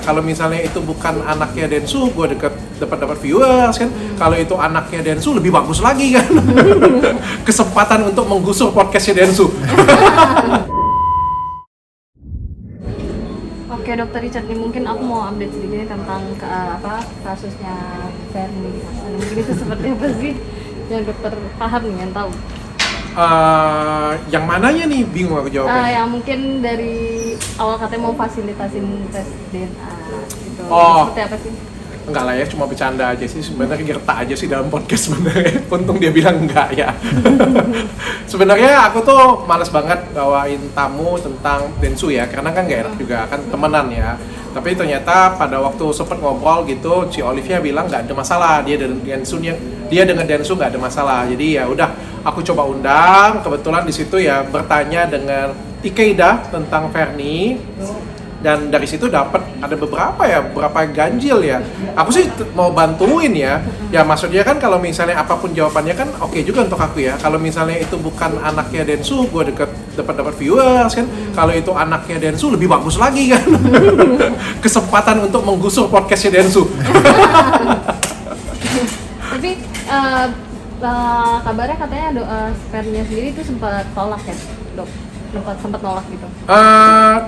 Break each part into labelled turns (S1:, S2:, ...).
S1: Kalau misalnya itu bukan anaknya Densu, gue dapat viewers kan. Kalau itu anaknya Densu lebih bagus lagi kan. Kesempatan untuk menggusur podcastnya Densu.
S2: Oke Dokter Richard, ini mungkin aku mau update sedikit nih tentang kasusnya Fernie. Mungkin itu seperti apa sih yang dokter paham nih, yang tahu?
S1: Yang mananya nih? Bingung aku jawabnya.
S2: Yang mungkin dari awal katanya mau fasilitasin tes DNA gitu.
S1: Oh.
S2: Seperti apa sih?
S1: Enggak lah ya, cuma bercanda aja sih. Sebenarnya gertak aja sih dalam podcast sebenarnya. Untung dia bilang enggak ya. Sebenarnya aku tuh males banget bawain tamu tentang Densu ya, karena kan nggak enak juga, kan temenan ya. Tapi ternyata pada waktu sempet ngobrol gitu, si Olivia bilang nggak ada masalah, dia dengan Densu nggak ada masalah. Jadi ya udah, aku coba undang. Kebetulan di situ ya bertanya dengan Ikeida tentang Fernie. Dan dari situ dapat ada beberapa ganjil ya. Aku sih mau bantuin ya. Ya maksudnya kan kalau misalnya apapun jawabannya kan oke juga untuk aku ya. Kalau misalnya itu bukan anaknya Densu, gue dapat viewers kan. Kalau itu anaknya Densu lebih bagus lagi kan. Kesempatan untuk menggusur podcastnya Densu.
S2: Tapi kabarnya katanya Fernie sendiri itu sempat tolak ya, Dok? Sempat nolak gitu?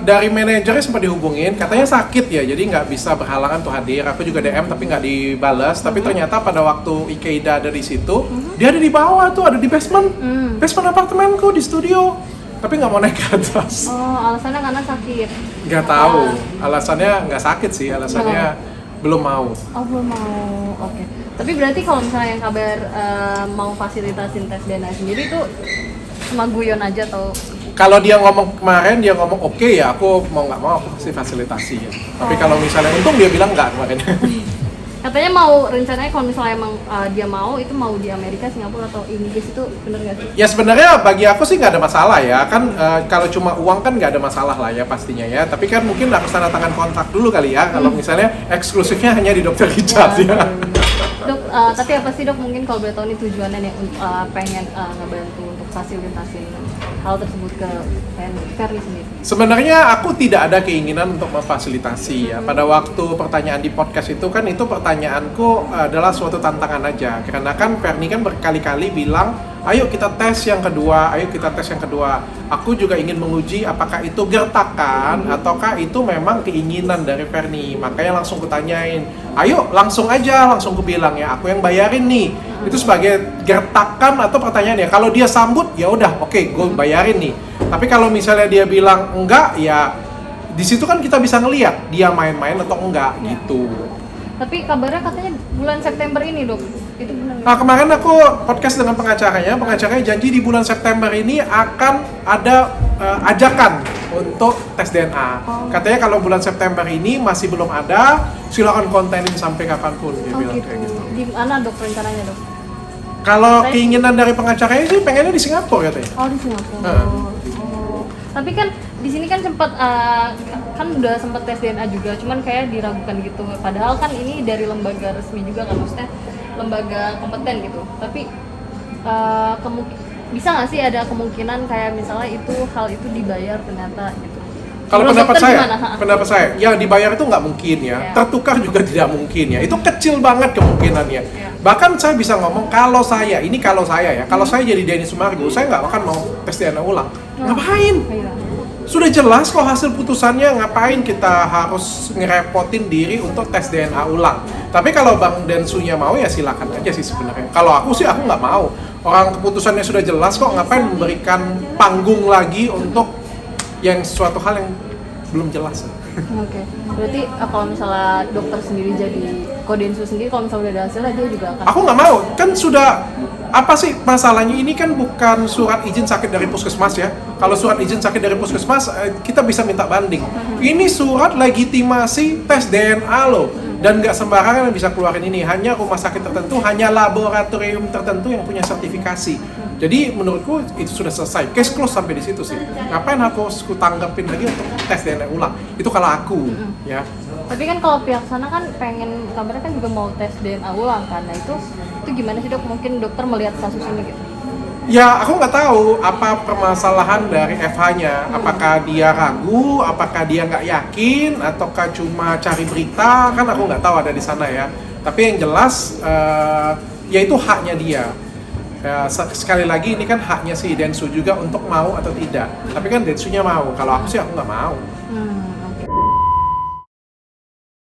S1: Dari manajernya sempat dihubungin, katanya sakit ya, jadi nggak bisa berhalangan tuh hadir. Aku juga DM tapi nggak dibalas. Tapi ternyata pada waktu Ikeida ada di situ, dia ada di bawah tuh, ada di basement apartemenku di studio. Tapi nggak mau naik ke atas.
S2: Oh, alasannya karena sakit?
S1: Nggak tahu, alasannya nggak sakit sih, alasannya belum mau.
S2: Oh, belum mau, oke. Tapi berarti kalau misalnya yang kabar mau fasilitasin tes DNA sendiri tuh cuma guyon aja atau?
S1: Kalau dia ngomong kemarin, dia ngomong oke ya, aku mau nggak mau aku pasti fasilitasi ya. Tapi kalau misalnya untung dia bilang nggak kemarin.
S2: Katanya mau rencananya kalau misalnya emang dia mau, itu mau di Amerika, Singapura atau Inggris, itu bener nggak sih?
S1: Ya sebenarnya bagi aku sih nggak ada masalah ya, kan kalau cuma uang kan nggak ada masalah lah ya pastinya ya. Tapi kan mungkin harus tanda tangan kontrak dulu kali ya, kalau misalnya eksklusifnya hanya di Dr. Richard ya.
S2: Dok, tapi apa sih Dok, mungkin kalau boleh tahu nih tujuannya nih pengen ngebantu untuk fasilitasin hal tersebut ke Fernie sendiri?
S1: Sebenarnya aku tidak ada keinginan untuk memfasilitasi ya. Pada waktu pertanyaan di podcast itu kan, itu pertanyaanku adalah suatu tantangan aja. Karena kan Fernie kan berkali-kali bilang, ayo kita tes yang kedua, ayo kita tes yang kedua. Aku juga ingin menguji apakah itu gertakan ataukah itu memang keinginan dari Fernie. Makanya langsung kutanyain, ayo langsung aja, langsung kubilang ya, aku yang bayarin nih. Itu sebagai gertakan atau pertanyaan ya. Kalau dia sambut, ya udah, oke, gue bayarin nih. Tapi kalau misalnya dia bilang enggak, ya di situ kan kita bisa ngelihat dia main-main atau enggak gitu.
S2: Tapi kabarnya katanya bulan September ini Dok, itu benar?
S1: Nah kemarin aku podcast dengan pengacaranya janji di bulan September ini akan ada ajakan untuk tes DNA. Katanya kalau bulan September ini masih belum ada, silakan kontenin sampai kapanpun dia bilang
S2: gitu.
S1: kayak gitu.
S2: Di mana Dok rencananya Dok?
S1: Kalau keinginan dari pengacaranya sih pengennya di Singapura katanya.
S2: Oh, di Singapura. Tapi kan di sini kan sempat kan udah sempat tes DNA juga, cuman kayak diragukan gitu. Padahal kan ini dari lembaga resmi juga kan, maksudnya lembaga kompeten gitu. Tapi bisa nggak sih ada kemungkinan kayak misalnya hal itu dibayar ternyata gitu?
S1: Kalau pendapat saya, yang dibayar itu nggak mungkin ya. Tertukar juga tidak mungkin ya. Itu kecil banget kemungkinannya. Bahkan saya bisa ngomong, kalau saya jadi Denny Sumargo, saya nggak akan mau tes DNA ulang. Ngapain? Sudah jelas kok hasil putusannya, ngapain kita harus ngerepotin diri untuk tes DNA ulang. Tapi kalau Bang Densunya mau ya silakan aja sih sebenarnya. Kalau aku sih aku nggak mau. Orang keputusannya sudah jelas kok, ngapain memberikan panggung lagi untuk yang suatu hal yang belum jelas.
S2: Oke. Berarti kalau misalnya dokter sendiri jadi Densu sendiri, kalau misalnya udah ada hasilnya dia juga akan. Aku
S1: nggak mau, kan sudah. Apa sih masalahnya? Ini kan bukan surat izin sakit dari puskesmas ya. Kalau surat izin sakit dari puskesmas kita bisa minta banding. Ini surat legitimasi tes DNA loh. Dan nggak sembarangan yang bisa keluarin ini. Hanya rumah sakit tertentu, hanya laboratorium tertentu yang punya sertifikasi. Jadi menurutku itu sudah selesai. Case close sampai di situ sih. Ngapain aku tanggapin lagi untuk tes DNA ulang? Itu kalau aku ya.
S2: Tapi kan kalau pihak sana kan kabarnya kan juga mau tes DNA ulang kan. Nah itu gimana sih Dok? Mungkin dokter melihat kasus ini gitu.
S1: Ya, aku nggak tahu apa permasalahan dari FH-nya. Apakah dia ragu, apakah dia nggak yakin, ataukah cuma cari berita, kan aku nggak tahu ada di sana ya. Tapi yang jelas, ya itu haknya dia. Ya, sekali lagi ini kan haknya si Densu juga untuk mau atau tidak. Tapi kan Densunya mau, kalau aku sih aku nggak mau.